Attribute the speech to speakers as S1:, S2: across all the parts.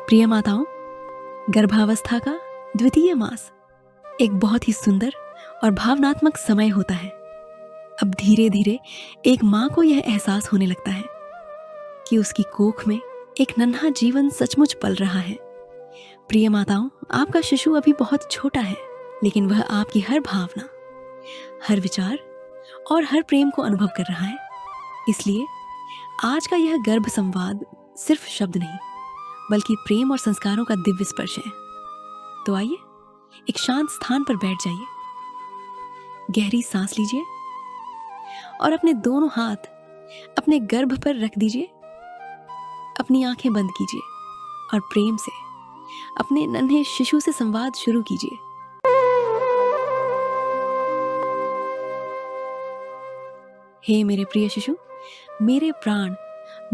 S1: प्रिय माताओं, गर्भावस्था का द्वितीय मास एक बहुत ही सुंदर और भावनात्मक समय होता है। अब धीरे धीरे एक माँ को यह एहसास होने लगता है कि उसकी कोख में एक नन्हा जीवन सचमुच पल रहा है। प्रिय माताओं, आपका शिशु अभी बहुत छोटा है, लेकिन वह आपकी हर भावना, हर विचार और हर प्रेम को अनुभव कर रहा है। इसलिए आज का यह गर्भ संवाद सिर्फ शब्द नहीं, बल्कि प्रेम और संस्कारों का दिव्य स्पर्श है। तो आइए एक शांत स्थान पर बैठ जाइए, गहरी सांस लीजिए और अपने दोनों हाथ अपने गर्भ पर रख दीजिए। अपनी आंखें बंद कीजिए और प्रेम से अपने नन्हे शिशु से संवाद शुरू कीजिए। हे मेरे प्रिय शिशु, मेरे प्राण,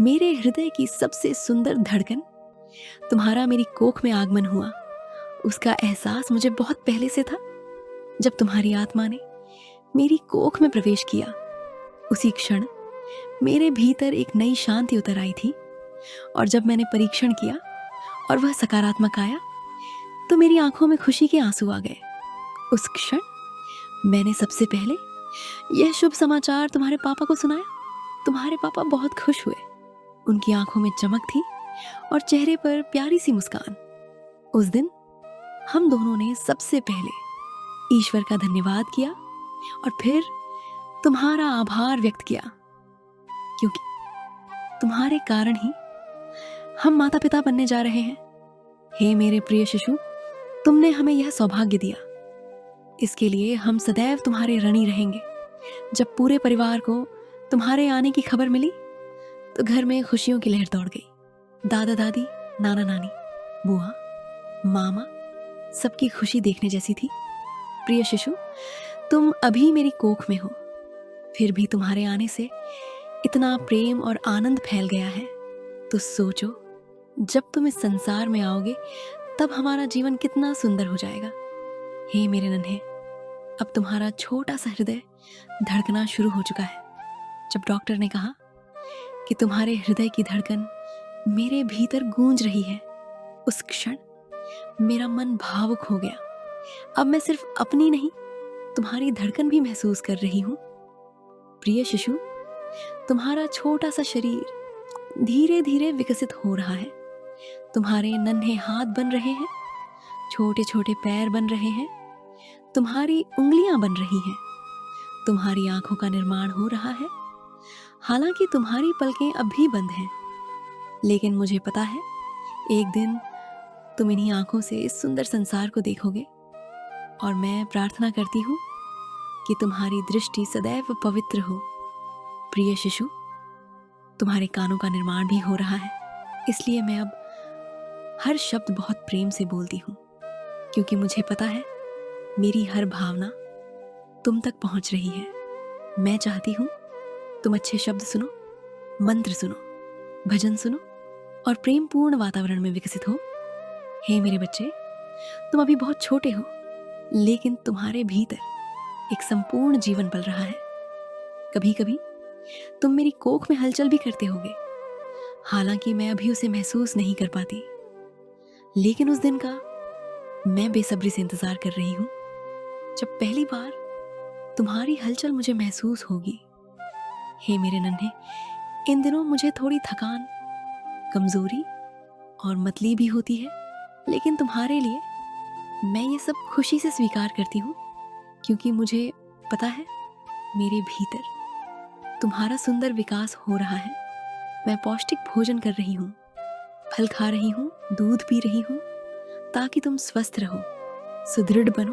S1: मेरे हृदय की सबसे सुंदर धड़कन, तुम्हारा मेरी कोख में आगमन हुआ। उसका एहसास मुझे बहुत पहले से था। जब तुम्हारी आत्मा ने मेरी कोख में प्रवेश किया, उसी क्षण मेरे भीतर एक नई शांति उतर आई थी। और जब मैंने परीक्षण किया और वह सकारात्मक आया, तो मेरी आंखों में खुशी के आंसू आ गए। उस क्षण मैंने सबसे पहले यह शुभ समाचार तुम्हारे पापा को सुनाया। तुम्हारे पापा बहुत खुश हुए। उनकी आंखों में चमक थी और चेहरे पर प्यारी सी मुस्कान। उस दिन हम दोनों ने सबसे पहले ईश्वर का धन्यवाद किया और फिर तुम्हारा आभार व्यक्त किया, क्योंकि तुम्हारे कारण ही हम माता पिता बनने जा रहे हैं। हे मेरे प्रिय शिशु, तुमने हमें यह सौभाग्य दिया। इसके लिए हम सदैव तुम्हारे ऋणी रहेंगे। जब पूरे परिवार को तुम्हारे आने की खबर मिली, तो घर में खुशियों की लहर दौड़ गई। दादा दादी, नाना नानी, बुआ, मामा, सबकी खुशी देखने जैसी थी। प्रिय शिशु, तुम अभी मेरी कोख में हो, फिर भी तुम्हारे आने से इतना प्रेम और आनंद फैल गया है। तो सोचो, जब तुम इस संसार में आओगे, तब हमारा जीवन कितना सुंदर हो जाएगा। हे मेरे नन्हे, अब तुम्हारा छोटा सा हृदय धड़कना शुरू हो चुका है। जब डॉक्टर ने कहा कि तुम्हारे हृदय की धड़कन मेरे भीतर गूंज रही है, उस क्षण मेरा मन भावुक हो गया। अब मैं सिर्फ अपनी नहीं, तुम्हारी धड़कन भी महसूस कर रही हूँ। प्रिय शिशु, तुम्हारा छोटा सा शरीर धीरे धीरे विकसित हो रहा है। तुम्हारे नन्हे हाथ बन रहे हैं, छोटे छोटे पैर बन रहे हैं, तुम्हारी उंगलियां बन रही हैं, तुम्हारी आंखों का निर्माण हो रहा है। हालांकि तुम्हारी पलकें अब भी बंद हैं, लेकिन मुझे पता है एक दिन तुम इन्हीं आंखों से इस सुंदर संसार को देखोगे। और मैं प्रार्थना करती हूँ कि तुम्हारी दृष्टि सदैव पवित्र हो। प्रिय शिशु, तुम्हारे कानों का निर्माण भी हो रहा है। इसलिए मैं अब हर शब्द बहुत प्रेम से बोलती हूँ, क्योंकि मुझे पता है मेरी हर भावना तुम तक पहुँच रही है। मैं चाहती हूँ तुम अच्छे शब्द सुनो, मंत्र सुनो, भजन सुनो और प्रेम पूर्ण वातावरण में विकसित हो। हे मेरे बच्चे, तुम अभी बहुत छोटे हो, लेकिन तुम्हारे भीतर एक संपूर्ण जीवन पल रहा है। कभी कभी तुम मेरी कोख में हलचल भी करते होगे, हालांकि मैं अभी उसे महसूस नहीं कर पाती। लेकिन उस दिन का मैं बेसब्री से इंतजार कर रही हूँ, जब पहली बार तुम्हारी हलचल मुझे महसूस होगी। हे मेरे नन्हे, इन दिनों मुझे थोड़ी थकान, कमजोरी और मतली भी होती है, लेकिन तुम्हारे लिए मैं ये सब खुशी से स्वीकार करती हूँ, क्योंकि मुझे पता है मेरे भीतर तुम्हारा सुंदर विकास हो रहा है। मैं पौष्टिक भोजन कर रही हूँ, फल खा रही हूँ, दूध पी रही हूँ, ताकि तुम स्वस्थ रहो, सुदृढ़ बनो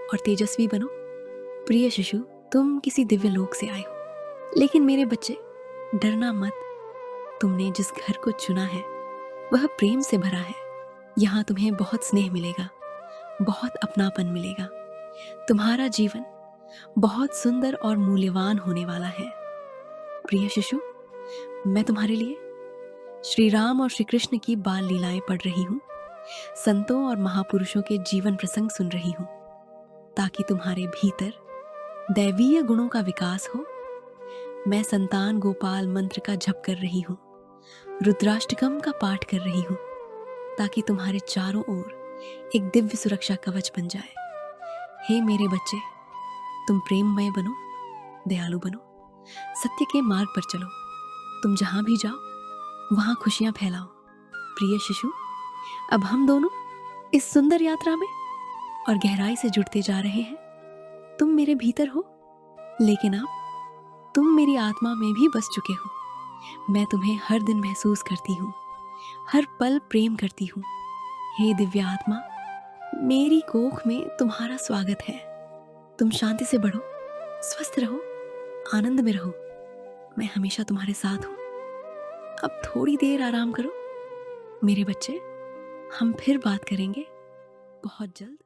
S1: और तेजस्वी बनो। प्रिय शिशु, तुम किसी दिव्य लोक से आए हो, लेकिन मेरे बच्चे, डरना मत। तुमने जिस घर को चुना है वह प्रेम से भरा है। यहाँ तुम्हें बहुत स्नेह मिलेगा, बहुत अपनापन मिलेगा। तुम्हारा जीवन बहुत सुंदर और मूल्यवान होने वाला है। प्रिय शिशु, मैं तुम्हारे लिए श्री राम और श्री कृष्ण की बाल लीलाएं पढ़ रही हूँ, संतों और महापुरुषों के जीवन प्रसंग सुन रही हूँ, ताकि तुम्हारे भीतर दैवीय गुणों का विकास हो। मैं संतान गोपाल मंत्र का जप कर रही हूँ, रुद्राष्टकम का पाठ कर रही हूँ। ताकि तुम्हारे चारों ओर एक दिव्य सुरक्षा कवच बन जाए। हे मेरे बच्चे, तुम प्रेममय बनो, दयालु बनो, सत्य के मार्ग पर चलो। तुम जहाँ भी जाओ वहाँ खुशियाँ फैलाओ। प्रिय शिशु, अब हम दोनों इस सुंदर यात्रा में और गहराई से जुड़ते जा रहे हैं। तुम मेरे भीतर हो, लेकिन अब तुम मेरी आत्मा में भी बस चुके हो। मैं तुम्हें हर दिन महसूस करती हूँ, हर पल प्रेम करती हूँ। हे दिव्य आत्मा, मेरी कोख में तुम्हारा स्वागत है। तुम शांति से बढ़ो, स्वस्थ रहो, आनंद में रहो। मैं हमेशा तुम्हारे साथ हूँ। अब थोड़ी देर आराम करो मेरे बच्चे। हम फिर बात करेंगे बहुत जल्द।